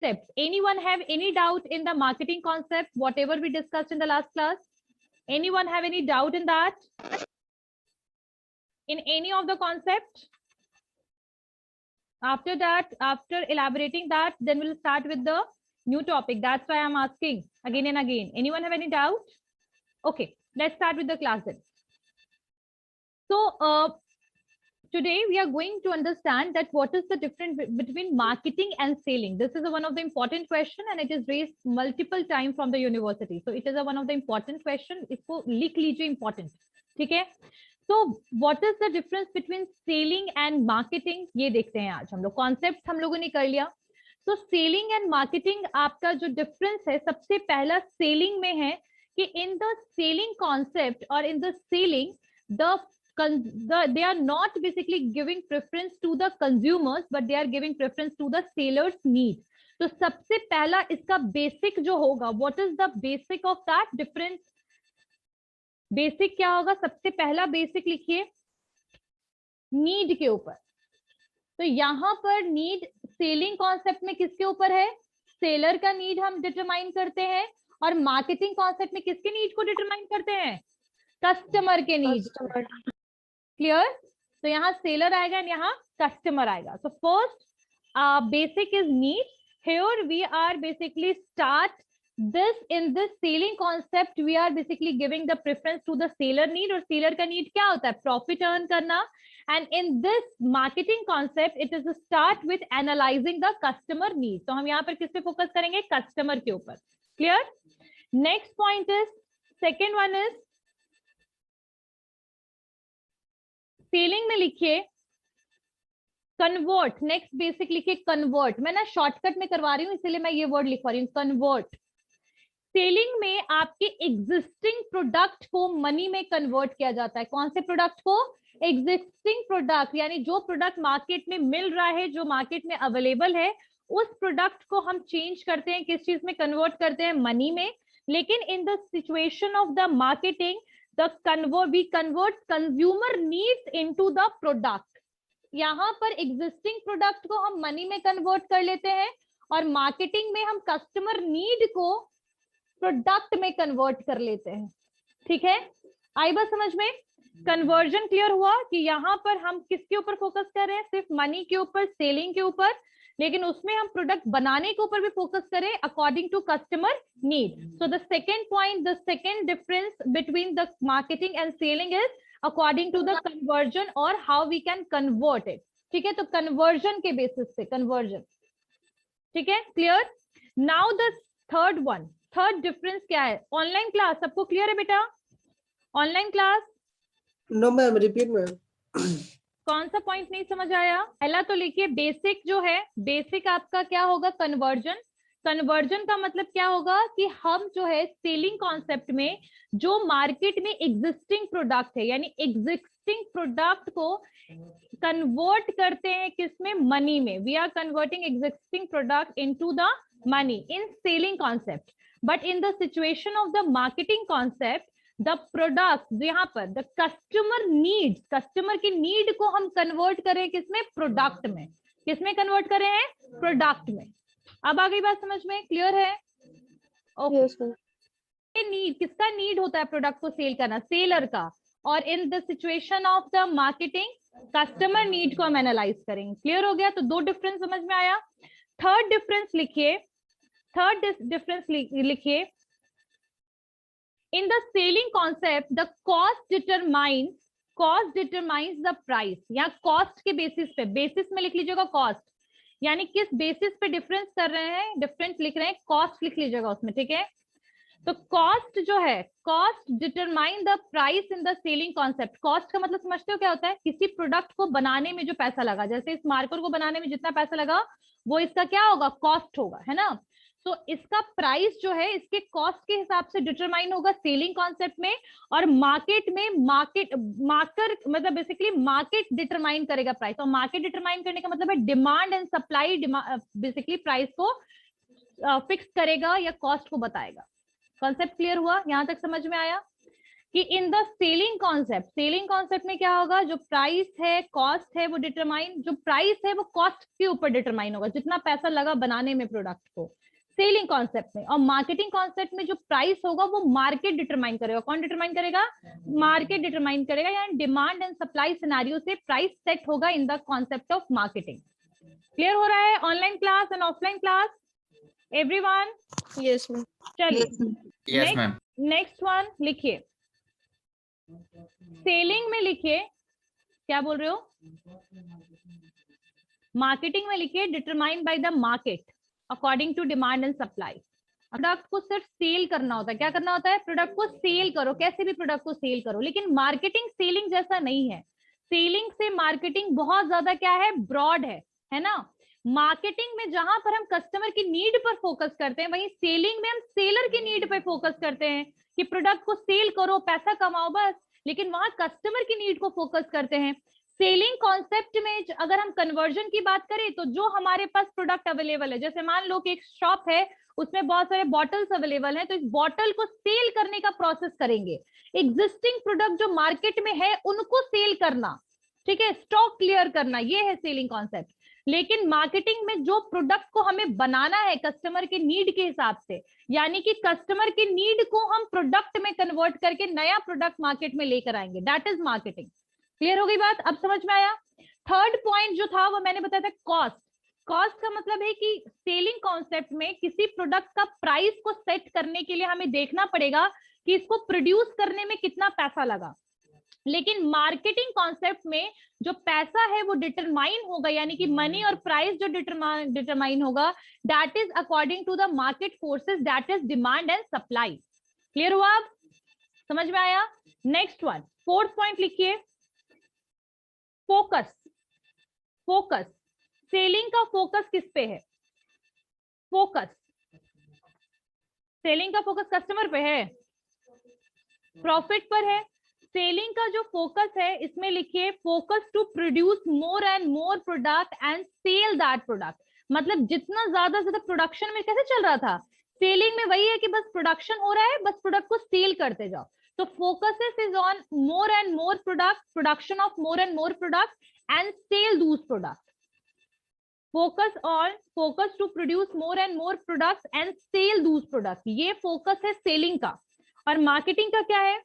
concepts. Anyone have any doubt in the marketing concept, whatever we discussed in the last class? Anyone have any doubt in that? In any of the concept? After that, after elaborating that, then we'll start with the new topic. That's why I'm asking again and again. Anyone have any doubt? Okay, let's start with the class then. So today we are going to understand that what is the difference between marketing and selling. This is one of the important question and it is raised multiple times from the university. So it is one of the important question. इसको लिख लीजिए important. ठीक है? So what is the difference between selling and marketing? ये देखते हैं आज हम लोग. Concepts हम लोगों ने कर लिया. So selling and marketing आपका जो difference है सबसे पहला selling में है कि in the selling concept or in the selling they are not basically giving preference to the consumers but they are giving preference to the seller's need. तो सबसे पहला इसका basic जो होगा, what is the basic of that difference? Basic क्या होगा? सबसे पहला basic लिखिए need के ऊपर. तो यहाँ पर need selling concept में किसके ऊपर है? Seller का need हम determine करते हैं और marketing concept में किसके need को determine करते हैं? Customer के need. Clear? तो यहाँ seller आएगा और यहाँ customer आएगा. So first basic is need. Here we are basically start this in this selling concept we are basically giving the preference to the seller need और seller का need क्या होता है? Profit earn करना. And in this marketing concept it is a start with analyzing the customer need. तो हम यहाँ पर किस पे focus करेंगे? Customer के ऊपर. Clear? Next point is second one is selling में लिखिए कन्वर्ट. नेक्स्ट बेसिक लिखिए कन्वर्ट. मैं ना शॉर्टकट में करवा रही हूँ इसलिए मैं ये वर्ड लिखवा रही हूँ कन्वर्ट. सेलिंग में आपके एग्जिस्टिंग प्रोडक्ट को मनी में कन्वर्ट किया जाता है. कौन से प्रोडक्ट को? एग्जिस्टिंग प्रोडक्ट, यानी जो प्रोडक्ट मार्केट में मिल रहा है, जो मार्केट में अवेलेबल है, उस प्रोडक्ट को हम चेंज करते हैं. किस चीज में कन्वर्ट करते हैं? मनी में. लेकिन इन the situation of the marketing we convert consumer needs into the product. यहाँ पर existing product को हम money में convert कर लेते हैं और marketing में हम customer need को product में convert कर लेते हैं. ठीक है? आई बात समझ में? Conversion clear हुआ कि यहाँ पर हम किसके ऊपर फोकस कर रहे हैं? सिर्फ money के ऊपर, selling के ऊपर, लेकिन उसमें हम प्रोडक्ट बनाने के ऊपर भी फोकस करें according to customer need. So the second point, the second difference between the marketing and selling is according to the conversion और how we can convert it. ठीक है? तो कन्वर्जन के बेसिस पे कन्वर्जन. ठीक है? Clear? Now the third one, third difference क्या है? ऑनलाइन क्लास सबको क्लियर है बेटा? Online class? No ma'am, repeat ma'am. कौन सा पॉइंट नहीं समझ आया? पहला तो लिखिए बेसिक जो है, बेसिक आपका क्या होगा? कन्वर्जन. कन्वर्जन का मतलब क्या होगा कि हम जो है सेलिंग कॉन्सेप्ट में जो मार्केट में एग्जिस्टिंग प्रोडक्ट है, यानी एग्जिस्टिंग प्रोडक्ट को कन्वर्ट करते हैं किसमें? मनी में. We are converting existing product into the money in selling concept. But in the situation of the marketing concept the product, यहाँ पर द कस्टमर नीड्स, कस्टमर की नीड को हम कन्वर्ट करें किसमें? प्रोडक्ट में. किसमें कन्वर्ट करें हैं? प्रोडक्ट में. अब आ गई बात समझ में? क्लियर है? ओके. नीड, किसका नीड होता है प्रोडक्ट को सेल करना? सेलर का. और इन the situation of the marketing customer need को हम एनालाइज करेंगे. क्लियर हो गया? तो दो डिफरेंस समझ में आया. थर्ड डिफरेंस लिखिए. थर्ड डिफरेंस लिखिए. In the selling concept, the cost determines the price. यहाँ cost के basis पे, basis में लिख लीजिएगा cost, यानी किस basis पे difference कर रहे हैं, difference लिख रहे हैं, cost लिख लीजिएगा उसमें. ठीक है? तो cost जो है, cost determine the price in the selling concept. cost का मतलब समझते हो क्या होता है? किसी प्रोडक्ट को बनाने में जो पैसा लगा, जैसे इस मार्कर को बनाने में जितना पैसा लगा वो इसका क्या होगा? कॉस्ट होगा, है ना? तो इसका प्राइस जो है इसके कॉस्ट के हिसाब से डिटरमाइन होगा सेलिंग कॉन्सेप्ट में. और मार्केट में मार्कर मतलब बेसिकली मार्केट डिटरमाइन करेगा प्राइस. और मार्केट डिटरमाइन करने का मतलब है demand and supply, basically price को फिक्स करेगा या कॉस्ट को बताएगा. कॉन्सेप्ट क्लियर हुआ? यहां तक समझ में आया? कि इन द सेलिंग कॉन्सेप्ट में क्या होगा, जो प्राइस है, कॉस्ट है, वो डिटरमाइन, जो प्राइस है वो कॉस्ट के ऊपर डिटरमाइन होगा, जितना पैसा लगा बनाने में प्रोडक्ट को, सेलिंग कॉन्सेप्ट में। और मार्केटिंग कॉन्सेप्ट में जो प्राइस होगा वो मार्केट डिटरमाइन करेगा। कौन डिटरमाइन करेगा? मार्केट डिटरमाइन करेगा, यानी डिमांड एंड सप्लाई सिनेरियो से प्राइस सेट होगा in the concept of marketing. Clear हो रहा है? Online class and offline class everyone? Yes, ma'am. चलिए यस मैम। नेक्स्ट वन लिखिए, सेलिंग में लिखिए, क्या बोल रहे हो? मार्केटिंग में लिखिए determine by the market according to demand and supply. Product को सिर्फ सेल करना होता है। क्या करना होता है? प्रोडक्ट को सेल करो, कैसे भी प्रोडक्ट को सेल करो। लेकिन मार्केटिंग सेलिंग जैसा नहीं है। सेलिंग से मार्केटिंग बहुत ज्यादा क्या है, ब्रॉड है ना। मार्केटिंग में जहां पर हम कस्टमर की नीड पर फोकस करते हैं, वहीं सेलिंग में हम सेलर की नीड पर फोकस करते हैं कि प्रोडक्ट को सेल करो, पैसा कमाओ बस। लेकिन वहां कस्टमर की नीड को फोकस करते हैं। सेलिंग कॉन्सेप्ट में अगर हम कन्वर्जन की बात करें, तो जो हमारे पास प्रोडक्ट अवेलेबल है, जैसे मान लो कि एक शॉप है, उसमें बहुत सारे बॉटल्स अवेलेबल हैं, तो इस बॉटल को सेल करने का प्रोसेस करेंगे। एग्जिस्टिंग प्रोडक्ट जो मार्केट में है उनको सेल करना, ठीक है, स्टॉक क्लियर करना, ये है सेलिंग कॉन्सेप्ट। लेकिन मार्केटिंग में जो प्रोडक्ट को हमें बनाना है कस्टमर के नीड के हिसाब से, यानी कि कस्टमर की नीड को हम प्रोडक्ट में कन्वर्ट करके नया प्रोडक्ट मार्केट में लेकर आएंगे, दैट इज मार्केटिंग। क्लियर हो गई बात? अब समझ में आया? थर्ड पॉइंट जो था वो मैंने बताया था कॉस्ट। कॉस्ट का मतलब है कि सेलिंग कॉन्सेप्ट में किसी प्रोडक्ट का प्राइस को सेट करने के लिए हमें देखना पड़ेगा कि इसको प्रोड्यूस करने में कितना पैसा लगा। लेकिन मार्केटिंग कॉन्सेप्ट में जो पैसा है वो डिटरमाइन होगा, यानी कि मनी और प्राइस जो डिटरमाइन होगा, that is according to the market forces, that is demand and supply. Clear हुआ? अब समझ में आया? नेक्स्ट वन, फोर्थ पॉइंट लिखिए, फोकस। फोकस, सेलिंग का फोकस किस पे है? फोकस, सेलिंग का फोकस कस्टमर पे है, प्रॉफिट पर है। सेलिंग का जो फोकस है, इसमें लिखिए focus to produce more and more product and sell that product. मतलब जितना ज्यादा से ज्यादा प्रोडक्शन में कैसे चल रहा था, सेलिंग में वही है कि बस प्रोडक्शन हो रहा है, बस प्रोडक्ट को सेल करते जाओ। तो focus is on more and more product, production of more and more product and sale those product. Focus to produce more and more products and sale those product, ये focus है selling का। और marketing का क्या है?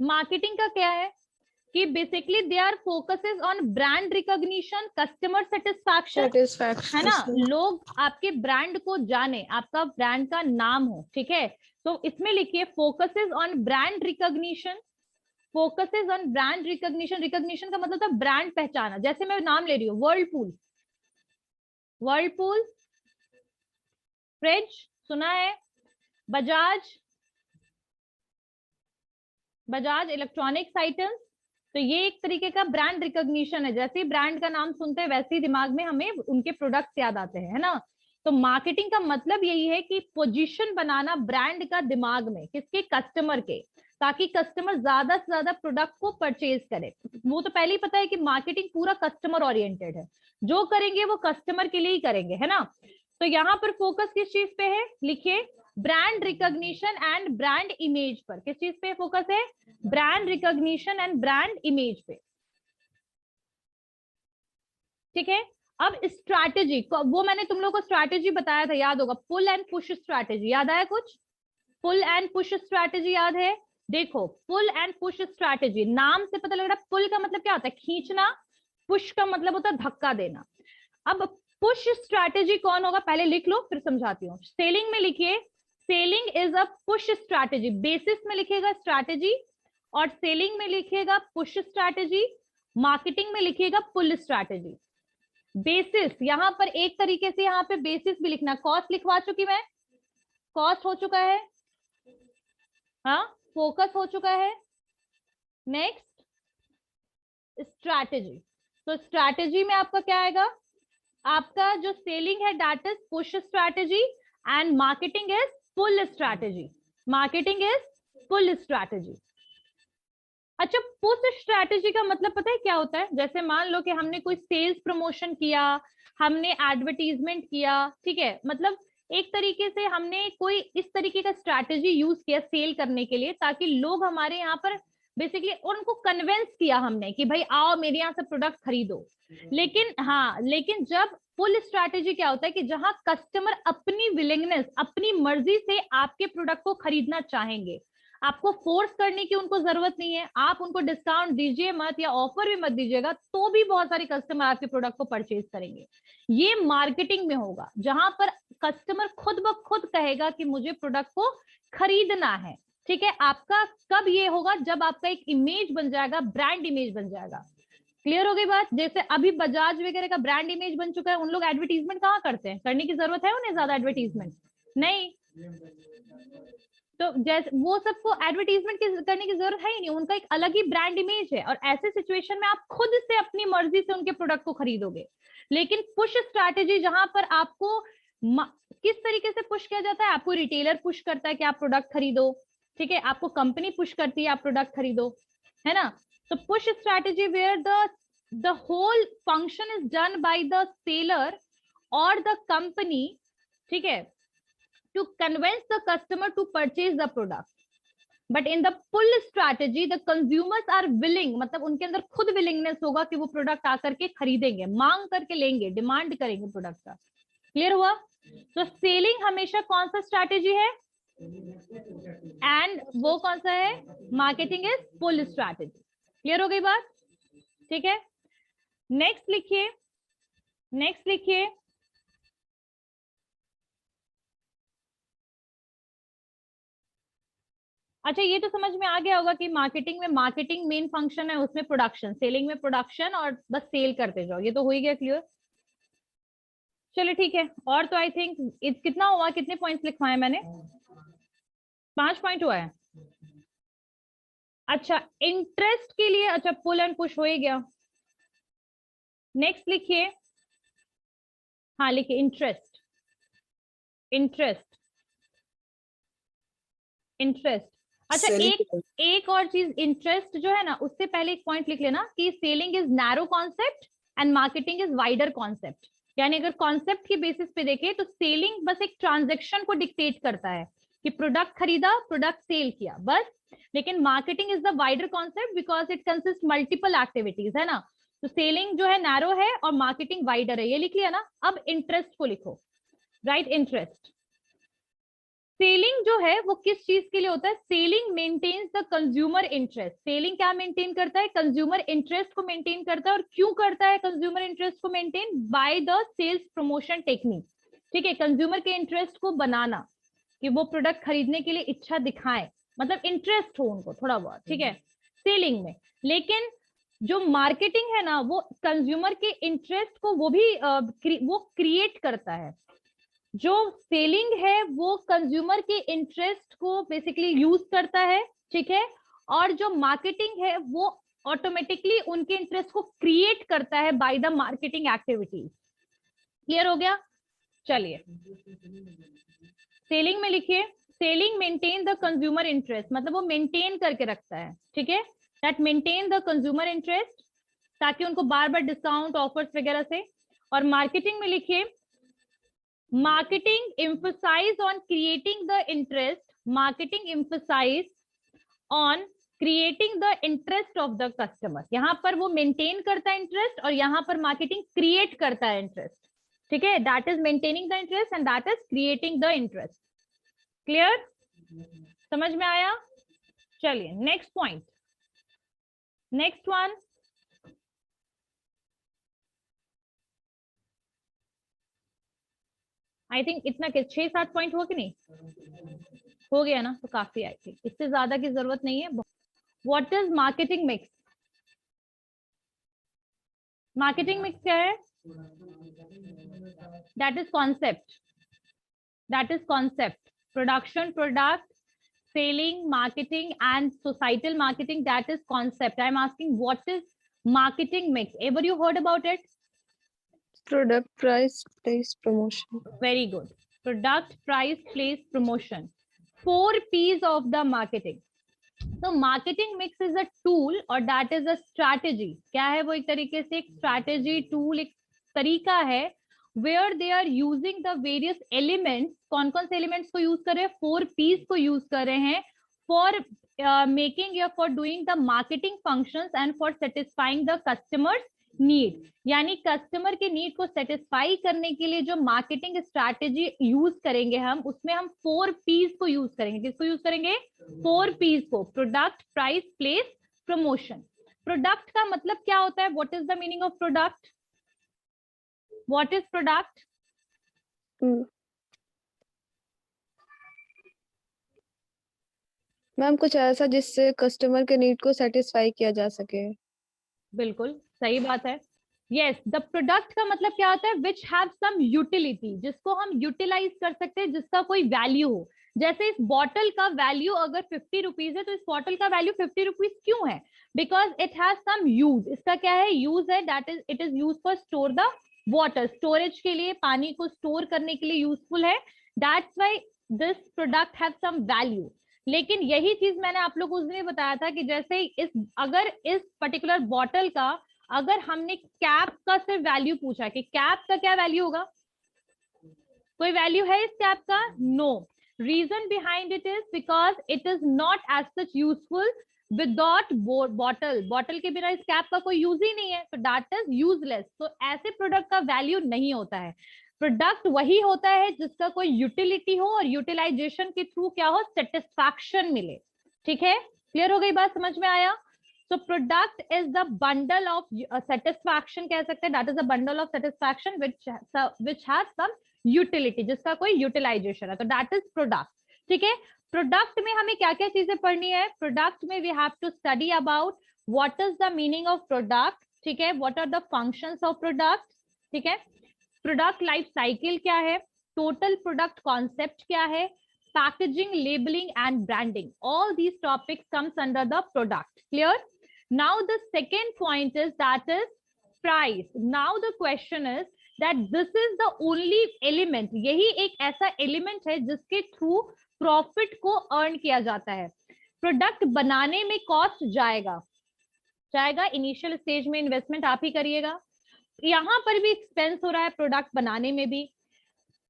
Marketing का क्या है कि basically they are focuses on brand recognition, customer satisfaction, है ना। लोग आपके ब्रांड को जाने, आपका ब्रांड का नाम हो, ठीक है। तो इसमें लिखिए focuses on brand recognition, focuses on brand recognition. Recognition का मतलब था ब्रांड पहचाना। जैसे मैं नाम ले रही हूँ, वर्लपूल, वर्लपूल फ्रिज सुना है, बजाज, बजाज इलेक्ट्रॉनिक्स आइटम्स। तो ये एक तरीके का ब्रांड रिकॉग्निशन है। जैसे ही ब्रांड का नाम सुनते हैं वैसे ही दिमाग में हमें उनके प्रोडक्ट्स याद आते हैं, है ना। तो मार्केटिंग का मतलब यही है कि पोजीशन बनाना ब्रांड का दिमाग में, किसके? कस्टमर के, ताकि कस्टमर ज्यादा से ज्यादा प्रोडक्ट को परचेज करे। वो तो पहले ही पता है कि मार्केटिंग पूरा कस्टमर ओरिएंटेड है, जो करेंगे वो कस्टमर के लिए ही करेंगे, है ना। तो यहाँ पर फोकस किस चीज पे है? लिखिए brand recognition and brand image पर। किस चीज पे फोकस है? Brand recognition and brand image पे, ठीक है। अब स्ट्रैटेजी, वो मैंने तुम लोगों को स्ट्रैटेजी बताया था, याद होगा, पुल एंड पुश स्ट्रैटेजी। याद आया कुछ? पुल एंड पुश स्ट्रैटेजी याद है? देखो, पुल एंड पुश स्ट्रैटेजी, नाम से पता लग रहा है पुल का मतलब क्या होता है? खींचना। पुश का मतलब होता है धक्का देना। अब पुश स्ट्रैटेजी कौन होगा पहले लिख लो, फिर समझाती हूँ। सेलिंग में लिखिए selling is a push strategy. Basis में लिखिएगा स्ट्रैटेजी, और सेलिंग में लिखिएगा पुश स्ट्रैटेजी, मार्केटिंग में लिखिएगा पुल स्ट्रैटेजी। बेसिस यहां पर एक तरीके से यहाँ पे बेसिस भी लिखना। कॉस्ट लिखवा चुकी मैं, कॉस्ट हो चुका है, हाँ, फोकस हो चुका है। Next strategy. तो स्ट्रैटेजी में आपका क्या आएगा? आपका जो सेलिंग है that is push strategy and marketing is pull strategy. Marketing is pull strategy. अच्छा, पुश स्ट्रैटेजी का मतलब पता है क्या होता है? जैसे मान लो कि हमने कोई सेल्स प्रमोशन किया, हमने एडवर्टीजमेंट किया, ठीक है, मतलब एक तरीके से हमने कोई इस तरीके का स्ट्रैटेजी यूज किया सेल करने के लिए, ताकि लोग हमारे यहाँ पर बेसिकली उनको कन्विंस किया हमने कि भाई आओ मेरे यहाँ से प्रोडक्ट खरीदो। लेकिन जब फुल स्ट्रैटेजी क्या होता है कि जहां कस्टमर अपनी विलिंगनेस, अपनी मर्जी से आपके प्रोडक्ट को खरीदना चाहेंगे, आपको फोर्स करने की उनको जरूरत नहीं है, आप उनको डिस्काउंट दीजिए मत या ऑफर भी मत दीजिएगा, तो भी बहुत सारे कस्टमर आपके प्रोडक्ट को परचेज करेंगे। ये मार्केटिंग में होगा, जहां पर कस्टमर खुद ब खुद कहेगा कि मुझे प्रोडक्ट को खरीदना है। ठीक है, आपका कब ये होगा? जब आपका एक इमेज बन जाएगा, ब्रांड इमेज बन जाएगा। क्लियर हो गई बात? जैसे अभी बजाज वगैरह का ब्रांड इमेज बन चुका है, उन लोग एडवर्टीजमेंट कहाँ करते हैं? करने की जरूरत है उन्हें ज्यादा एडवर्टीजमेंट? नहीं। तो जैसे वो सबको एडवर्टीजमेंट करने की जरूरत है ही नहीं, उनका एक अलग ही ब्रांड इमेज है, और ऐसे सिचुएशन में आप खुद से अपनी मर्जी से उनके प्रोडक्ट को खरीदोगे। लेकिन पुश स्ट्रैटेजी, जहां पर आपको किस तरीके से पुश किया जाता है? आपको रिटेलर पुश करता है कि आप प्रोडक्ट खरीदो, ठीक है, आपको कंपनी पुश करती है आप प्रोडक्ट खरीदो, है ना? तो push strategy where the whole function is done by the seller और द कंपनी, ठीक है, to convince the customer to purchase the product. But in the pull strategy, the consumers are willing, मतलब उनके अंदर खुद willingness होगा कि वो प्रोडक्ट आकर के खरीदेंगे, मांग करके लेंगे, डिमांड करेंगे प्रोडक्ट का। क्लियर हुआ? तो सेलिंग हमेशा कौन सा स्ट्रैटेजी है, एंड वो कौन सा है? Marketing is pull strategy. Clear हो गई बात? ठीक है, नेक्स्ट लिखिए, नेक्स्ट लिखिए। अच्छा, ये तो समझ में आ गया होगा कि मार्केटिंग में मार्केटिंग मेन फंक्शन है, उसमें प्रोडक्शन, सेलिंग में प्रोडक्शन, और बस सेल करते जाओ। ये तो हो ही गया क्लियर? चलिए ठीक है। और तो आई थिंक कितना हुआ, कितने पॉइंट्स लिखवाए मैंने? 5 पॉइंट हुआ है। अच्छा, इंटरेस्ट के लिए, अच्छा पुल एंड पुश हो ही गया। नेक्स्ट लिखिए, हाँ लिखिए इंटरेस्ट, इंटरेस्ट, इंटरेस्ट। अच्छा, एक और चीज, इंटरेस्ट जो है ना, उससे पहले एक पॉइंट लिख लेना कि selling is narrow concept and marketing is wider concept. यानी अगर कॉन्सेप्ट की बेसिस पे देखें तो सेलिंग बस एक ट्रांजैक्शन को डिक्टेट करता है कि प्रोडक्ट खरीदा, प्रोडक्ट सेल किया, बस। लेकिन marketing is the wider concept because it consist multiple activities, है ना? तो सेलिंग जो है नैरो है और मार्केटिंग वाइडर है, ये लिख लिया ना। अब इंटरेस्ट को लिखो, राइट? इंटरेस्ट, सेलिंग जो है वो किस चीज के लिए होता है? Selling maintains the consumer interest. Selling क्या मेंटेन करता है? कंज्यूमर इंटरेस्ट को मेंटेन करता है। और क्यों करता है कंज्यूमर इंटरेस्ट को maintain? By the sales promotion technique. ठीक है, कंज्यूमर के इंटरेस्ट को बनाना कि वो प्रोडक्ट खरीदने के लिए इच्छा दिखाएं, मतलब इंटरेस्ट हो उनको थोड़ा बहुत, ठीक है, सेलिंग में। लेकिन जो मार्केटिंग है ना, वो कंज्यूमर के इंटरेस्ट को वो भी वो क्रिएट करता है। जो सेलिंग है वो कंज्यूमर के इंटरेस्ट को बेसिकली यूज करता है, ठीक है, और जो मार्केटिंग है वो ऑटोमेटिकली उनके इंटरेस्ट को क्रिएट करता है by the marketing activities. Clear हो गया? चलिए, सेलिंग में लिखिए, selling maintain the consumer interest, मतलब वो मेंटेन करके रखता है, ठीक है, that maintain the consumer interest, ताकि उनको बार बार डिस्काउंट ऑफर्स वगैरह से। और मार्केटिंग में लिखिए, marketing emphasize on creating the interest, marketing emphasize on creating the interest of the customer। यहां पर वो मेंटेन करता है इंटरेस्ट और यहां पर मार्केटिंग क्रिएट करता है इंटरेस्ट, ठीक है, that is maintaining the interest and that is creating the interest. Clear? समझ में आया? चलिए next point, next one, I think इतना 6-7 पॉइंट हुआ कि नहीं? हो गया ना? तो काफी, आई थिंक इससे ज्यादा की जरूरत नहीं है। What is marketing mix? Marketing mix क्या है? That is concept, that is concept, production, product, selling, marketing and societal marketing, that is concept. I am asking what is marketing mix? Ever you heard about it? Product, price, place, promotion. Very good. Product, price, place, promotion. 4 P's of the marketing. So marketing mix is a tool or that is a strategy. क्या है वो? एक तरीके से एक strategy tool, एक तरीका है where they are using the various elements. कौन कौन से elements को use कर रहे हैं? 4 P's को use कर रहे हैं for making या for doing the marketing functions and for satisfying the customers need, यानी कस्टमर के नीड को सेटिस्फाई करने के लिए जो मार्केटिंग स्ट्रैटेजी यूज करेंगे हम, उसमें हम 4 P's को यूज करेंगे. किसको यूज करेंगे? 4 P's को. Product, price, place, promotion. Product का मतलब क्या होता है? What is the meaning of product? What is product? Ma'am कुछ ऐसा जिससे कस्टमर के नीड को सेटिस्फाई किया जा सके. बिल्कुल सही बात है. यस, द प्रोडक्ट का मतलब क्या होता है? विच हैव सम यूटिलिटी, जिसको हम यूटिलाइज कर सकते हैं, जिसका कोई वैल्यू हो. जैसे इस बॉटल का वैल्यू अगर 50 रुपीज है, तो इस बॉटल का वैल्यू 50 रुपीज क्यों है? Because it has some use. इसका क्या है? यूज है. That is, it is use for store the water. Storage के लिए, पानी को स्टोर करने के लिए यूजफुल है. That's why this product have some value. लेकिन यही चीज मैंने आप लोग को उस दिन बताया था कि जैसे अगर इस पर्टिकुलर बॉटल का, अगर हमने कैप का सिर्फ वैल्यू पूछा कि कैप का क्या वैल्यू होगा, कोई वैल्यू है इस कैप का? No. Reason behind it is because it is not as such useful without bottle. Bottle के बिना इस कैप का कोई यूज ही नहीं है, तो दैट इज यूजलेस. तो ऐसे प्रोडक्ट का वैल्यू नहीं होता है. प्रोडक्ट वही होता है जिसका कोई यूटिलिटी हो और यूटिलाइजेशन के थ्रू क्या हो? सेटिस्फैक्शन मिले. ठीक है, क्लियर हो गई बात? समझ में आया? So product is the bundle of satisfaction, कह सकते हैं. That is a bundle of satisfaction which has some utility, जिसका कोई utilization है, तो that is product. ठीक है. प्रोडक्ट में हमें क्या क्या चीजें पढ़नी है? प्रोडक्ट में we have to study about what is the meaning of product. ठीक है. What are the functions of product. ठीक है. प्रोडक्ट लाइफ साइकिल क्या है? टोटल प्रोडक्ट कॉन्सेप्ट क्या है? Packaging, labelling and branding. All these topics comes under the product. Clear? Now the second point is that is price. Now the question is that this is the only element. यही एक ऐसा element है जिसके through profit को earn किया जाता है. Product बनाने में कॉस्ट जाएगा, इनिशियल स्टेज में इन्वेस्टमेंट आप ही करिएगा. यहाँ पर भी एक्सपेंस हो रहा है, प्रोडक्ट बनाने में भी.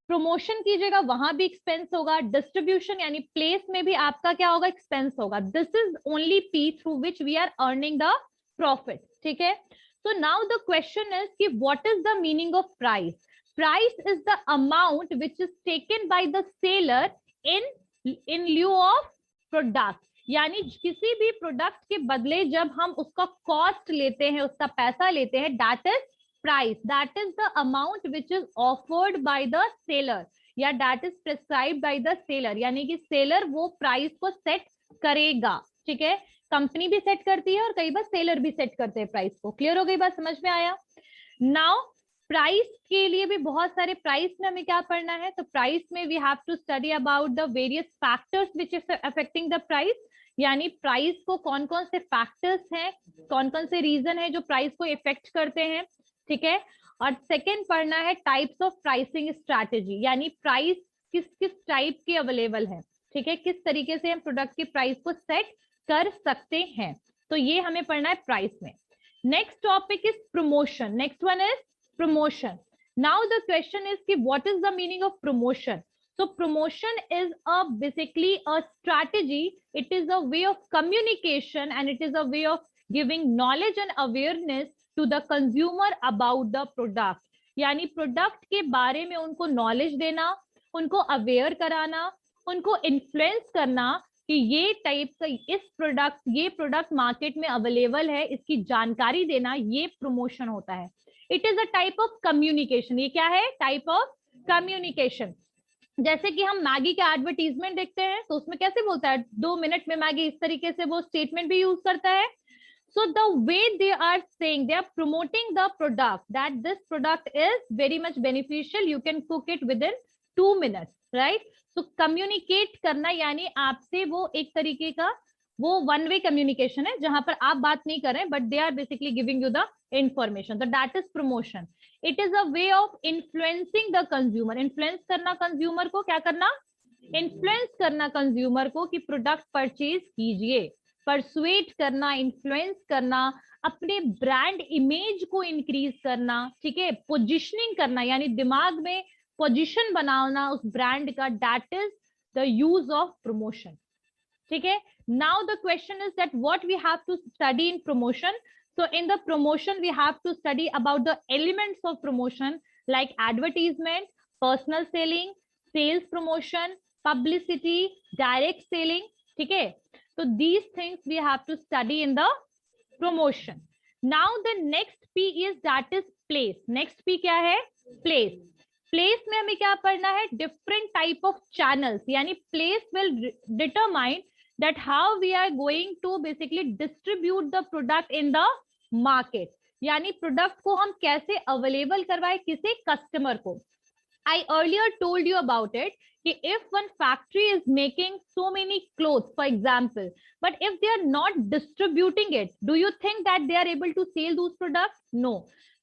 प्रमोशन कीजिएगा, वहां भी एक्सपेंस होगा. डिस्ट्रीब्यूशन यानी प्लेस में भी आपका क्या होगा? एक्सपेंस होगा. This is only P through which we are earning the profit. ठीक है. So now the question is कि what is the meaning of price. Price is the amount which is taken by the seller in lieu of product. यानी किसी भी product के बदले जब हम उसका कॉस्ट लेते हैं, उसका पैसा लेते हैं, that is price. That is the amount which is offered by the seller या that is prescribed by the seller. यानी कि सेलर वो प्राइस को सेट करेगा. ठीक है. कंपनी भी सेट करती है और कई बार सेलर भी सेट करते हैं प्राइस को. क्लियर हो गई बात? समझ में आया? नाउ प्राइस के लिए भी बहुत सारे, प्राइस में हमें क्या पढ़ना है? तो प्राइस में we have to study about the various factors which is affecting the price. यानी प्राइस को कौन कौन से फैक्टर्स हैं, कौन कौन से रीजन है जो प्राइस को इफेक्ट करते हैं. ठीक है. और सेकेंड पढ़ना है टाइप्स ऑफ प्राइसिंग स्ट्रैटेजी. यानी प्राइस किस किस टाइप के अवेलेबल है. ठीक है. किस तरीके से हम प्रोडक्ट की प्राइस को सेट कर सकते हैं. तो ये हमें पढ़ना है प्राइस में. Next topic is promotion. Next one is promotion. Now the question is कि what is the meaning of promotion. So promotion is basically a strategy. It is a way of communication and it is a way of giving knowledge and awareness to the consumer about the product. यानी product के बारे में उनको knowledge देना, उनको aware कराना, उनको influence करना कि ये टाइप का ये प्रोडक्ट मार्केट में अवेलेबल है, इसकी जानकारी देना, ये प्रमोशन होता है. It is a type of communication. ये क्या है? Type of communication. जैसे कि हम मैगी का एडवर्टीजमेंट देखते हैं तो उसमें कैसे बोलता है 2 मिनट में मैगी, इस तरीके से वो स्टेटमेंट भी यूज करता है. So the way they are saying, they are promoting the product, that this product is very much beneficial. You can cook it within 2 minutes, right? So communicate करना यानी आपसे वो एक तरीके का वो one way communication है जहां पर आप बात नहीं कर रहे हैं, but they are basically giving you the information. So that is promotion. It is a way of influencing the consumer. Influence करना consumer को, क्या करना? Influence करना consumer को कि product purchase कीजिए. परसुएट करना, इन्फ्लुएंस करना, अपने ब्रांड इमेज को इंक्रीज करना, ठीक है, पोजिशनिंग करना, यानी दिमाग में पोजीशन बनाना उस ब्रांड का, that is the use of promotion, ठीक है। Now the question is that what we have to study in promotion. So in the promotion, we have to study about the elements of promotion like advertisement, personal selling, sales promotion, publicity, direct selling. ठीक है, so these things we have to study in the promotion. Now the next P is that is place. Next P क्या है? Place. Place में हमें क्या पढ़ना है? Different type of channels. यानी place will determine that how we are going to basically distribute the product in the market, यानी product को हम कैसे अवेलेबल करवाए किसे, कस्टमर को. I earlier told you about it कि if one factory is making so many clothes, for example, but if they are not distributing it, do you think that they are able to sell those products? No.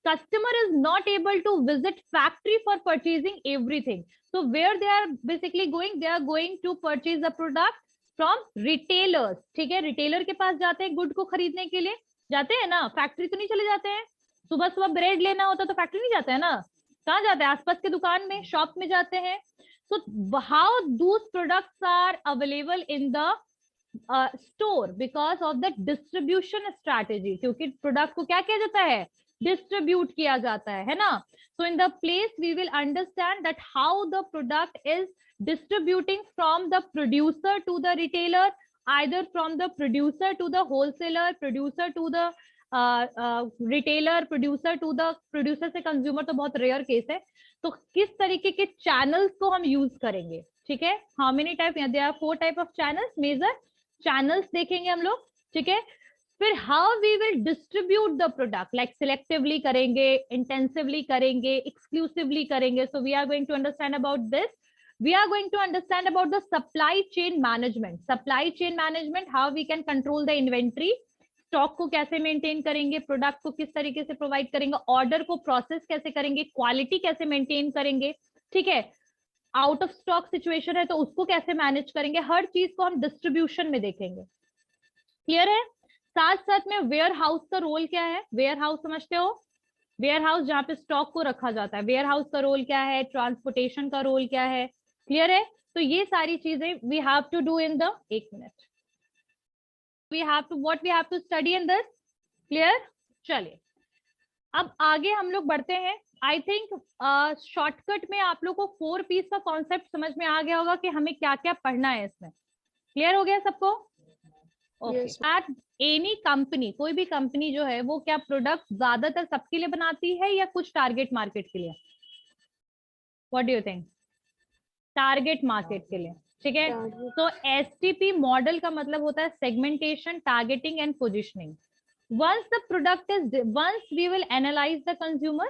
Customer is not able to visit factory for purchasing everything. So where they are basically going? They are going to purchase the product from retailers. ठीक है, retailer के पास जाते हैं good को खरीदने के लिए, जाते हैं ना, फैक्ट्री तो नहीं चले जाते हैं. सुबह सुबह ब्रेड लेना होता तो फैक्ट्री नहीं जाते हैं ना, कहाँ जाते हैं? आसपास के दुकान में, शॉप में जाते हैं. So how does products are available in the store because of the distribution strategy, क्योंकि प्रोडक्ट को क्या किया जाता है? डिस्ट्रीब्यूट किया जाता है ना. So in the place we will understand that how the product is distributing from the producer to the retailer, either from the producer to the wholesaler, producer to the retailer, producer to the producer से consumer तो बहुत rare case है. तो किस तरीके के channels को हम यूज करेंगे, ठीक है. How many type, there are 4 type of channels, major channels देखेंगे हम लोग, ठीक है. फिर how we will distribute the product, like selectively करेंगे, इंटेंसिवली करेंगे, एक्सक्लूसिवली करेंगे. So we are going to understand about this. We are going to understand about the supply chain management. Supply chain management, how we can control the inventory, stock को कैसे maintain करेंगे, product को किस तरीके से provide करेंगे, order को process कैसे करेंगे, क्वालिटी कैसे मेंटेन करेंगे, ठीक है. आउट ऑफ स्टॉक सिचुएशन है तो उसको कैसे मैनेज करेंगे. हर चीज को हम डिस्ट्रीब्यूशन में देखेंगे. क्लियर है. साथ साथ में वेयर हाउस का रोल क्या है? वेयर हाउस समझते हो? वेयर हाउस जहाँ पे स्टॉक को रखा जाता है, वेयर हाउस का रोल क्या है, ट्रांसपोर्टेशन का रोल क्या है. क्लियर है. तो ये सारी चीजें we have to do in the, एक minute, we have to what we have to study in this. Clear. चलिए अब आगे हम लोग बढ़ते हैं. आई थिंक शॉर्टकट में आप लोग को 4 पीस का कॉन्सेप्ट समझ में आ गया होगा कि हमें क्या क्या पढ़ना है इसमें. क्लियर हो गया सबको? ओके. एट एनी कंपनी, कोई भी कंपनी जो है वो क्या प्रोडक्ट ज्यादातर सबके लिए बनाती है या कुछ टारगेट मार्केट के लिए? What do you think? Target market के लिए, ठीक है. तो एसटीपी मॉडल का मतलब होता है segmentation, targeting and positioning. once the product is, once we will analyze the consumer,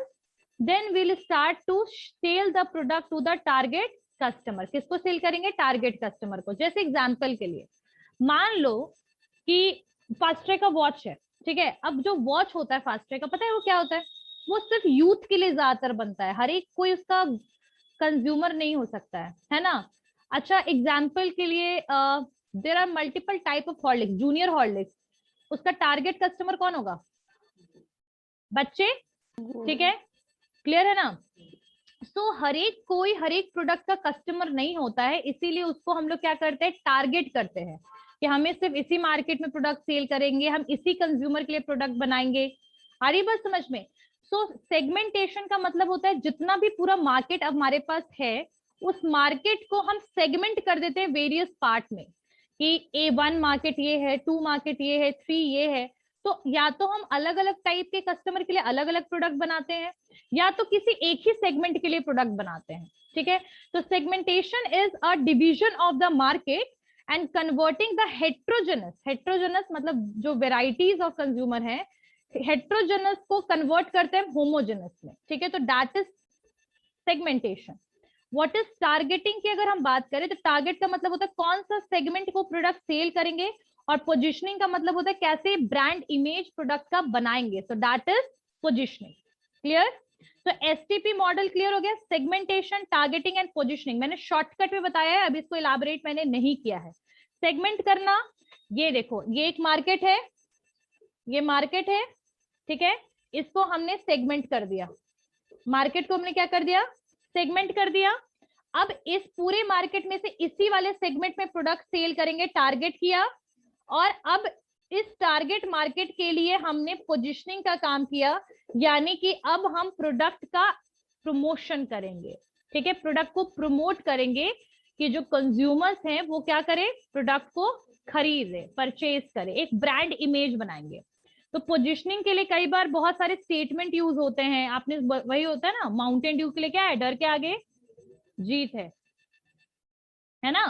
then we'll start to sell the product to the target customer. किसको सेल करेंगे? टारगेट कस्टमर को. जैसे एग्जांपल के लिए मान लो कि फास्ट्रेक का वॉच है, ठीक है. अब जो वॉच होता है फास्ट्रेक का, पता है वो क्या होता है? वो सिर्फ यूथ के लिए ज्यादातर बनता है, हर एक कोई उसका कंज्यूमर नहीं हो सकता है ना. अच्छा, एग्जाम्पल के लिए there are multiple type of Horlicks, junior Horlicks, उसका टारगेट कस्टमर कौन होगा? बच्चे, ठीक है. क्लियर है ना. सो हर एक कोई हर एक प्रोडक्ट का कस्टमर नहीं होता है, इसीलिए उसको हम लोग क्या करते हैं? टारगेट करते हैं कि हमें सिर्फ इसी मार्केट में प्रोडक्ट सेल करेंगे, हम इसी कंज्यूमर के लिए प्रोडक्ट बनाएंगे. आ रही बात समझ में? सो सेगमेंटेशन का मतलब होता है जितना भी पूरा मार्केट अब हमारे पास है, उस मार्केट को हम सेगमेंट कर देते हैं वेरियस पार्ट में, कि A1 मार्केट ये है, 2 मार्केट ये है, 3 ये है. तो या तो हम अलग अलग टाइप के कस्टमर के लिए अलग अलग प्रोडक्ट बनाते हैं, या तो किसी एक ही सेगमेंट के लिए प्रोडक्ट बनाते हैं, ठीक है. तो segmentation is a division of the market and converting the heterogeneous, heterogeneous मतलब जो वेराइटीज ऑफ कंज्यूमर है, हेट्रोजेनस को कन्वर्ट करते हैं होमोजेनस में, ठीक है. तो that is segmentation. What is targeting की अगर हम बात करें तो टारगेट का मतलब होता है कौन सा सेगमेंट को प्रोडक्ट सेल करेंगे, और पोजिशनिंग का मतलब होता है कैसे ब्रांड इमेज प्रोडक्ट का बनाएंगे. So that is positioning. Clear. तो एसटीपी मॉडल क्लियर हो गया. सेगमेंटेशन, टारगेटिंग एंड पोजिशनिंग मैंने शॉर्टकट में बताया है, अभी इसको इलाबोरेट मैंने नहीं किया है. सेगमेंट करना, ये देखो, ये एक मार्केट है, ये मार्केट है, ठीक है, इसको हमने सेगमेंट कर दिया, मार्केट को हमने क्या कर दिया, सेगमेंट कर दिया। अब इस पूरे मार्केट में से इसी वाले सेगमेंट में प्रोडक्ट सेल करेंगे, टारगेट किया, और अब इस टारगेट मार्केट के लिए हमने पोजीशनिंग का काम किया, यानी कि अब हम प्रोडक्ट का प्रमोशन करेंगे, ठीक है, प्रोडक्ट को प्रमोट करेंगे कि जो कंज्यूमर्स हैं वो क्या करें, प्रोडक्ट को खरीदे, परचेज करें, एक ब्रांड इमेज बनाएंगे। तो पोजीशनिंग के लिए कई बार बहुत सारे स्टेटमेंट यूज होते हैं, आपने वही होता है ना, माउंटेन ड्यू के लिए क्या है, डर के आगे जीत है ना।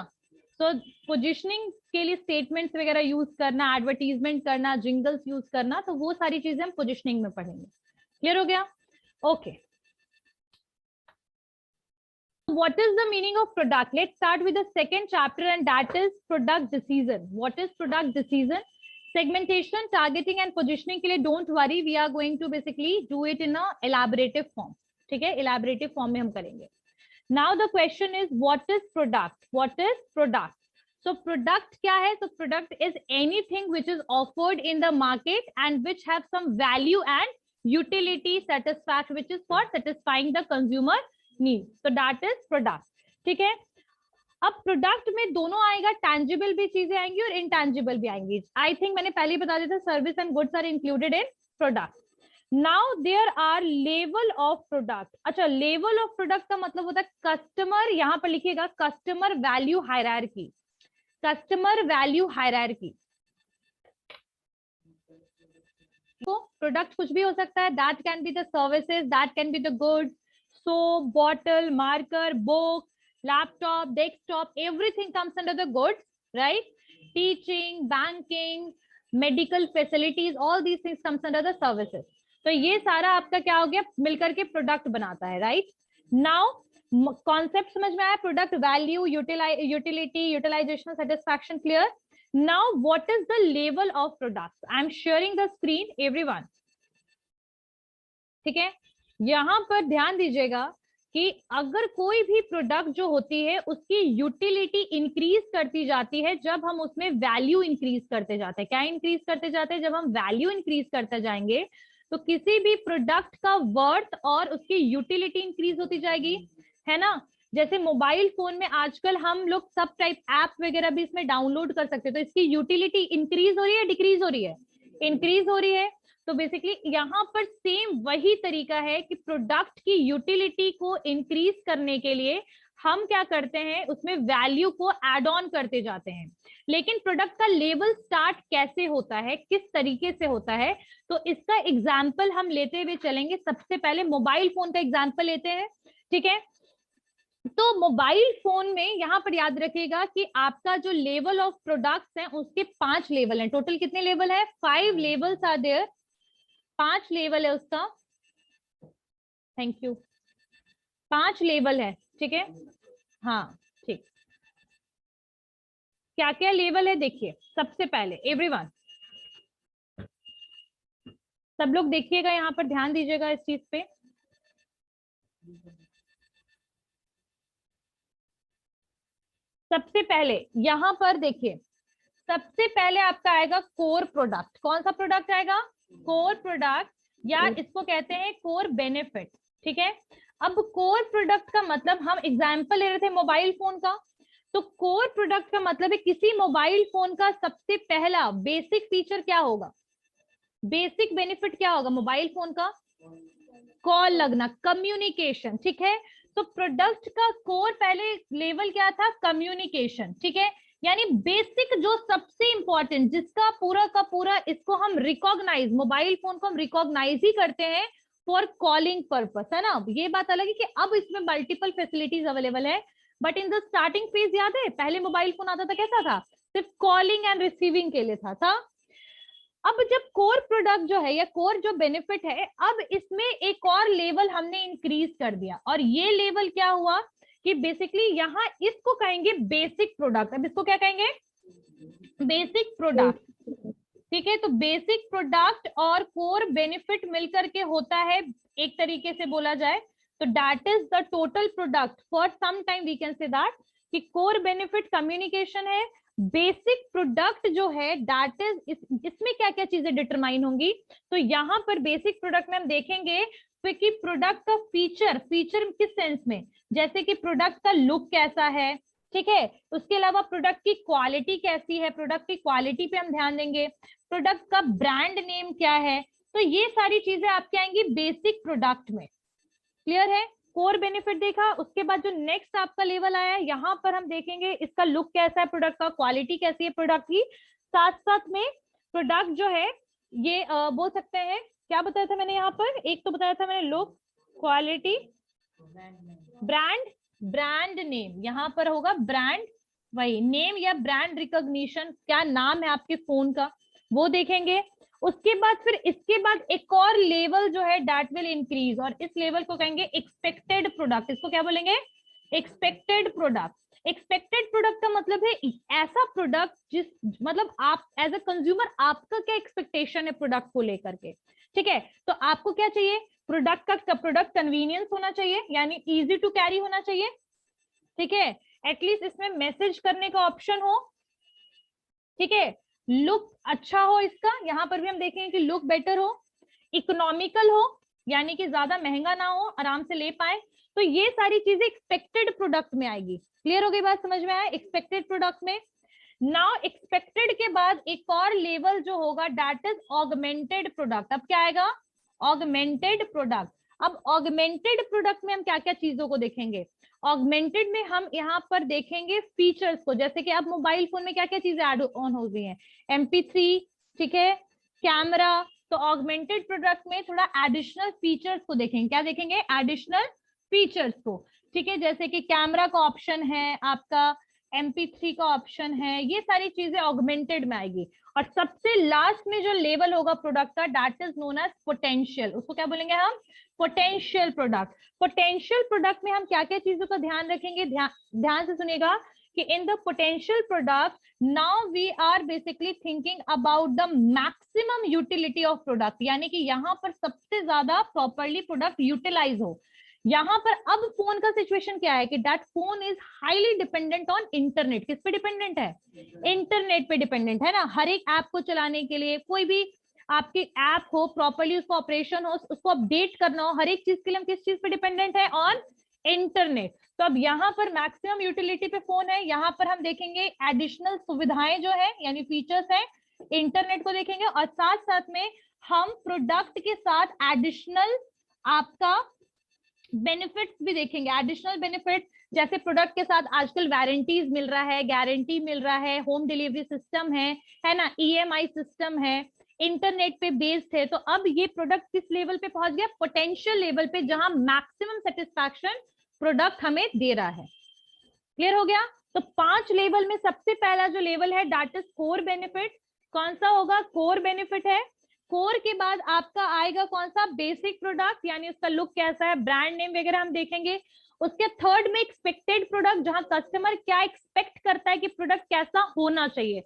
तो पोजीशनिंग के लिए स्टेटमेंट्स वगैरह यूज करना, एडवर्टीजमेंट करना, जिंगल्स यूज करना, तो वो सारी चीजें हम पोजीशनिंग में पढ़ेंगे। क्लियर हो गया? Okay, what is the meaning of product? Let's start with the second chapter, and that is product decision. What is product decision? Segmentation, targeting and positioning के लिए don't worry, we are going to basically do it in a elaborative form. ठीक है, elaborative form में हम करेंगे. Now the question is, what is product? What is product? So product क्या है? So product is anything which is offered in the market and which have some value and utility satisfaction, which is for satisfying the consumer need. So that is product. ठीक है, अब product में दोनों आएगा, tangible भी चीजें आएंगी और इनटैंजिबल भी आएंगी। आई थिंक मैंने पहले ही बता दिया था, service and goods are included in product. Now there are level of product. अच्छा, लेवल ऑफ प्रोडक्ट का मतलब होता है कस्टमर, यहां पर लिखिएगा customer value hierarchy, customer value hierarchy. तो प्रोडक्ट कुछ भी हो सकता है, that can be the services, that can be the goods, soap, bottle, marker, book, laptop, desktop, everything comes under the goods, right? Teaching, banking, medical facilities, all these things comes under the services. तो ये सारा आपका क्या हो गया, मिलकर के product बनाता है, राइट? नाउ कॉन्सेप्ट समझ में आया, product value, utility, utilization, satisfaction, clear? Now what is the level of product? I am sharing the screen everyone, ठीक है? यहां पर ध्यान दीजिएगा कि अगर कोई भी प्रोडक्ट जो होती है उसकी यूटिलिटी इंक्रीज करती जाती है जब हम उसमें वैल्यू इंक्रीज करते जाते हैं। क्या इंक्रीज करते जाते हैं? जब हम वैल्यू इंक्रीज करते जाएंगे तो किसी भी प्रोडक्ट का वर्थ और उसकी यूटिलिटी इंक्रीज होती जाएगी, है ना। जैसे मोबाइल फोन में आजकल हम लोग सब टाइप ऐप वगैरह भी इसमें डाउनलोड कर सकते हैं, तो इसकी यूटिलिटी इंक्रीज हो रही है, डिक्रीज हो रही है? इंक्रीज हो रही है। तो बेसिकली यहाँ पर सेम वही तरीका है कि प्रोडक्ट की यूटिलिटी को इंक्रीज करने के लिए हम क्या करते हैं, उसमें वैल्यू को एड ऑन करते जाते हैं। लेकिन प्रोडक्ट का लेवल स्टार्ट कैसे होता है, किस तरीके से होता है, तो इसका एग्जाम्पल हम लेते हुए चलेंगे। सबसे पहले मोबाइल फोन का एग्जाम्पल लेते हैं, ठीक है। तो मोबाइल फोन में यहाँ पर याद रखिएगा कि आपका जो लेवल ऑफ प्रोडक्ट्स हैं उसके 5 लेवल हैं। टोटल कितने लेवल है? 5 लेवल्स आर देयर, 5 लेवल है उसका। थैंक यू, 5 लेवल है, ठीक है। हाँ ठीक, क्या क्या लेवल है देखिए। सबसे पहले एवरीवन, सब लोग देखिएगा, यहाँ पर ध्यान दीजिएगा इस चीज पे। सबसे पहले यहाँ पर देखिए, सबसे पहले आपका आएगा कोर प्रोडक्ट। कौन सा प्रोडक्ट आएगा? कोर प्रोडक्ट, या इसको कहते हैं कोर बेनिफिट, ठीक है। अब कोर प्रोडक्ट का मतलब, हम एग्जांपल ले रहे थे मोबाइल फोन का, तो कोर प्रोडक्ट का मतलब है किसी मोबाइल फोन का सबसे पहला बेसिक फीचर क्या होगा, बेसिक बेनिफिट क्या होगा मोबाइल फोन का? कॉल लगना, कम्युनिकेशन, ठीक है। तो प्रोडक्ट का कोर पहले लेवल क्या था? कम्युनिकेशन, ठीक है। यानी बेसिक जो सबसे इंपॉर्टेंट, जिसका पूरा का पूरा इसको हम रिकॉग्नाइज, मोबाइल फोन को हम रिकॉग्नाइज ही करते हैं फॉर कॉलिंग पर्पस, है ना। ये बात अलग है कि अब इसमें मल्टीपल फैसिलिटीज अवेलेबल है, but in the starting phase याद है पहले मोबाइल फोन आता था कैसा था? सिर्फ कॉलिंग एंड रिसीविंग के लिए था। अब जब कोर प्रोडक्ट जो है या कोर जो बेनिफिट है, अब इसमें एक और लेवल हमने इंक्रीज कर दिया, और ये लेवल क्या हुआ कि बेसिकली यहाँ इसको कहेंगे बेसिक प्रोडक्ट। अब इसको क्या कहेंगे? बेसिक प्रोडक्ट, ठीक है। तो बेसिक प्रोडक्ट और कोर बेनिफिट मिलकर के होता है, एक तरीके से बोला जाए तो that is the total product. For some time we can say that कि कोर बेनिफिट कम्युनिकेशन है, बेसिक प्रोडक्ट जो है दैट इज, इसमें क्या क्या चीजें डिटरमाइन होंगी, तो यहाँ पर बेसिक प्रोडक्ट में हम देखेंगे कि प्रोडक्ट का फीचर, फीचर किस सेंस में, जैसे कि प्रोडक्ट का लुक कैसा है, ठीक है, उसके अलावा प्रोडक्ट की क्वालिटी कैसी है, प्रोडक्ट की क्वालिटी पे हम ध्यान देंगे, प्रोडक्ट का ब्रांड नेम क्या है, तो ये सारी चीजें आपके आएंगी बेसिक प्रोडक्ट में। क्लियर है? कोर बेनिफिट देखा, उसके बाद जो नेक्स्ट आपका लेवल आया है, यहाँ पर हम देखेंगे इसका लुक कैसा है प्रोडक्ट का, क्वालिटी कैसी है प्रोडक्ट की, साथ साथ में प्रोडक्ट जो है ये बोल सकते हैं, क्या बताया था मैंने यहाँ पर, एक तो बताया था मैंने look, quality, brand, brand name, यहाँ पर होगा ब्रांड, वही नेम या ब्रांड रिकॉग्निशन, क्या नाम है आपके फोन का, वो देखेंगे। उसके बाद फिर इसके बाद एक और लेवल जो है दैट विल इंक्रीज, और इस लेवल को कहेंगे एक्सपेक्टेड प्रोडक्ट। इसको क्या बोलेंगे? Expected product. एक्सपेक्टेड प्रोडक्ट का मतलब है ऐसा प्रोडक्ट जिस, मतलब आप एज अ कंज्यूमर आपका क्या एक्सपेक्टेशन है प्रोडक्ट को लेकर के, ठीक है, तो आपको क्या चाहिए, प्रोडक्ट का प्रोडक्ट कन्वीनियंस होना चाहिए, यानी इजी टू कैरी होना चाहिए, ठीक है, एटलीस्ट इसमें मैसेज करने का ऑप्शन हो, ठीक है, लुक अच्छा हो इसका, यहाँ पर भी हम देखेंगे कि लुक बेटर हो, इकोनॉमिकल हो, यानी कि ज्यादा महंगा ना हो, आराम से ले पाए, तो ये सारी चीजें एक्सपेक्टेड प्रोडक्ट में आएगी। क्लियर हो गई बात, समझ में आया? एक्सपेक्टेड प्रोडक्ट में नाउ एक्सपेक्टेड के बाद एक और लेवल जो होगा दैट इज ऑगमेंटेड प्रोडक्ट। अब क्या आएगा? Augmented product. अब ऑगमेंटेड प्रोडक्ट में हम क्या क्या चीजों को देखेंगे? ऑगमेंटेड में हम यहाँ पर देखेंगे फीचर्स को, जैसे कि अब मोबाइल फोन में क्या क्या चीजें ऐड ऑन हो गई हैं, MP3, ठीक है, कैमरा, तो ऑगमेंटेड प्रोडक्ट में थोड़ा एडिशनल फीचर्स को देखेंगे। क्या देखेंगे? एडिशनल फीचर्स को, ठीक है, जैसे कि कैमरा का ऑप्शन है आपका, MP3 का ऑप्शन है, ये सारी चीजें ऑगमेंटेड में आएगी। और सबसे लास्ट में जो लेवल होगा प्रोडक्ट का that is known as potential. उसको क्या बोलेंगे हम? Potential product. पोटेंशियल प्रोडक्ट में हम क्या क्या चीजों का ध्यान रखेंगे? ध्यान से सुनिएगा कि in the potential product now we are basically thinking about the maximum utility of product, यानी कि यहाँ पर सबसे ज्यादा प्रॉपरली प्रोडक्ट यूटिलाइज हो। यहाँ पर अब फोन का सिचुएशन क्या है कि that phone is highly dependent on internet. किस पे डिपेंडेंट है? इंटरनेट पे डिपेंडेंट है ना। हर एक ऐप को चलाने के लिए, कोई भी आपकी ऐप हो, प्रॉपरली उसका ऑपरेशन हो, उसको अपडेट करना हो, हर एक चीज के लिए हम किस चीज पे डिपेंडेंट है? On internet. तो अब यहाँ पर मैक्सिमम यूटिलिटी पे फोन है, यहाँ पर हम देखेंगे एडिशनल सुविधाएं जो है यानी फीचर्स है, इंटरनेट को देखेंगे, और साथ साथ में हम प्रोडक्ट के साथ एडिशनल आपका बेनिफिट्स भी देखेंगे। एडिशनल बेनिफिट जैसे प्रोडक्ट के साथ आजकल वारंटीज मिल रहा है, गारंटी मिल रहा है, होम डिलीवरी सिस्टम है ना, EMI सिस्टम है, इंटरनेट पे बेस्ड है। तो अब ये प्रोडक्ट किस लेवल पे पहुंच गया? पोटेंशियल लेवल पे, जहां मैक्सिमम सेटिस्फैक्शन प्रोडक्ट हमें दे रहा है। क्लियर हो गया? तो 5 लेवल में सबसे पहला जो लेवल है दैट इज कोर बेनिफिट। कौन सा होगा? कोर बेनिफिट है। कोर के बाद आपका आएगा कौन सा? बेसिक प्रोडक्ट, यानी उसका लुक कैसा है, ब्रांड नेम वगैरह हम देखेंगे। उसके थर्ड में एक्सपेक्टेड प्रोडक्ट, जहां कस्टमर क्या एक्सपेक्ट करता है कि प्रोडक्ट कैसा होना चाहिए,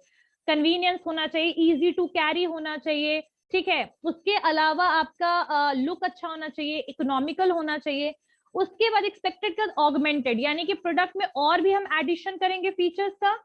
कन्वीनियंस होना चाहिए, इजी टू कैरी होना चाहिए, ठीक है, उसके अलावा आपका लुक अच्छा होना चाहिए, इकोनॉमिकल होना चाहिए। उसके बाद एक्सपेक्टेड का ऑगमेंटेड, यानी कि प्रोडक्ट में और भी हम एडिशन करेंगे फीचर्स का,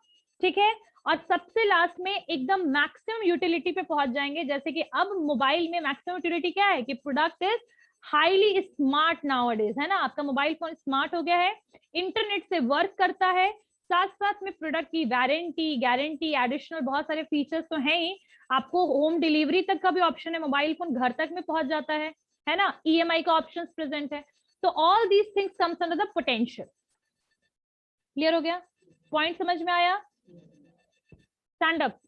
ठीक है, और सबसे लास्ट में एकदम मैक्सिमम यूटिलिटी पे पहुंच जाएंगे। जैसे कि अब मोबाइल में मैक्सिमम यूटिलिटी क्या है कि product is highly smart nowadays, है ना, आपका मोबाइल फोन स्मार्ट हो गया है, इंटरनेट से वर्क करता है, साथ साथ में प्रोडक्ट की वारंटी, गारंटी, एडिशनल बहुत सारे फीचर्स तो हैं ही, आपको होम डिलीवरी तक का भी ऑप्शन है, मोबाइल फोन घर तक में पहुंच जाता है ना, EMI का ऑप्शन प्रेजेंट है। तो all these things comes under the potential. Clear हो गया? पॉइंट समझ में आया? Stand up.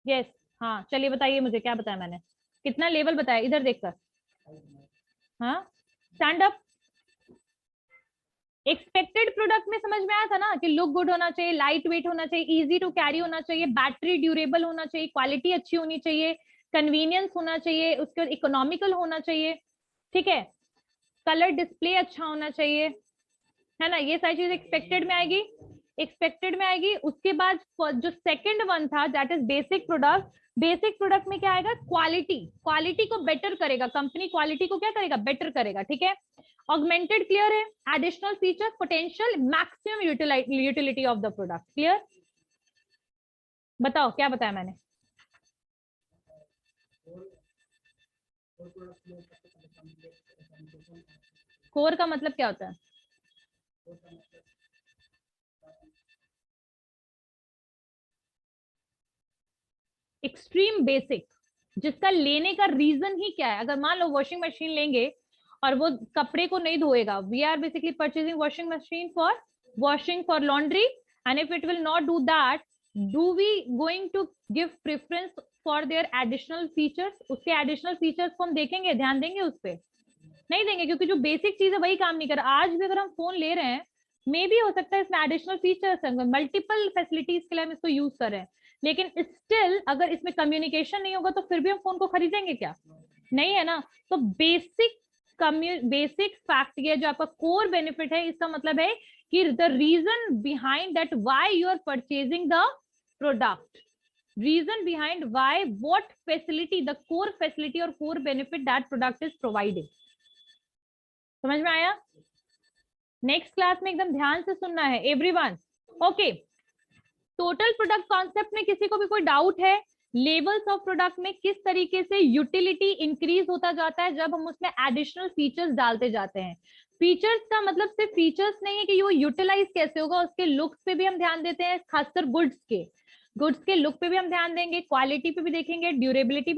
यस, हाँ, चलिए बताइए मुझे क्या बताया मैंने, कितना लेवल बताया इधर देखकर। हाँ, स्टैंड अप। एक्सपेक्टेड प्रोडक्ट में समझ में आया था ना कि लुक गुड होना चाहिए, लाइट वेट होना चाहिए, इजी टू कैरी होना चाहिए, बैटरी ड्यूरेबल होना चाहिए, क्वालिटी अच्छी होनी चाहिए, कन्वीनियंस होना चाहिए, उसके बाद इकोनॉमिकल होना चाहिए, ठीक है, कलर डिस्प्ले अच्छा होना चाहिए, है ना, ये सारी चीज एक्सपेक्टेड में आएगी, एक्सपेक्टेड में आएगी। उसके बाद जो सेकंड वन था that is basic product. Basic product में क्या आएगा? क्वालिटी, क्वालिटी को बेटर करेगा, कंपनी क्वालिटी को क्या करेगा? बेटर करेगा, ठीक है। ऑगमेंटेड क्लियर है, additional feature, potential, maximum utility of the product clear. बताओ क्या बताया मैंने? कोर का मतलब क्या होता है? एक्सट्रीम बेसिक, जिसका लेने का रीजन ही क्या है। अगर मान लो वॉशिंग मशीन लेंगे और वो कपड़े को नहीं धोएगा, we are basically purchasing washing machine for washing, for laundry, and if it will not do that, do we going to give preference for their additional features? उसके additional features को हम देखेंगे, ध्यान देंगे उस पर? नहीं देंगे, क्योंकि जो बेसिक चीज है वही काम नहीं कर रहा। आज भी अगर हम फोन ले रहे हैं, मे भी हो सकता है इसमें एडिशनल फीचर्स है, मल्टीपल फैसिलिटीज के लिए हम इसको यूज कर रहे हैं, लेकिन स्टिल अगर इसमें कम्युनिकेशन नहीं होगा तो फिर भी हम फोन को खरीदेंगे क्या? नहीं है ना। तो बेसिक फैक्ट ये जो आपका कोर बेनिफिट है, इसका मतलब है कि the reason behind that why you are purchasing the product, reason behind why, what facility, the core facility or core benefit that product is providing. समझ में आया? नेक्स्ट क्लास में एकदम ध्यान से सुनना है everyone. Okay, total product concept में किसी को भी कोई डाउट है? लेवल्स ऑफ प्रोडक्ट में किस तरीके से यूटिलिटी इंक्रीज होता जाता है जब हम उसमें एडिशनल फीचर्स डालते जाते हैं। फीचर्स का मतलब सिर्फ फीचर्स नहीं है कि वो यूटिलाइज कैसे होगा, उसके लुक्स पे भी हम ध्यान देते हैं, खासकर गुड्स के लुक पे भी हम ध्यान देंगे, क्वालिटी पे भी देखेंगे, ड्यूरेबिलिटी भी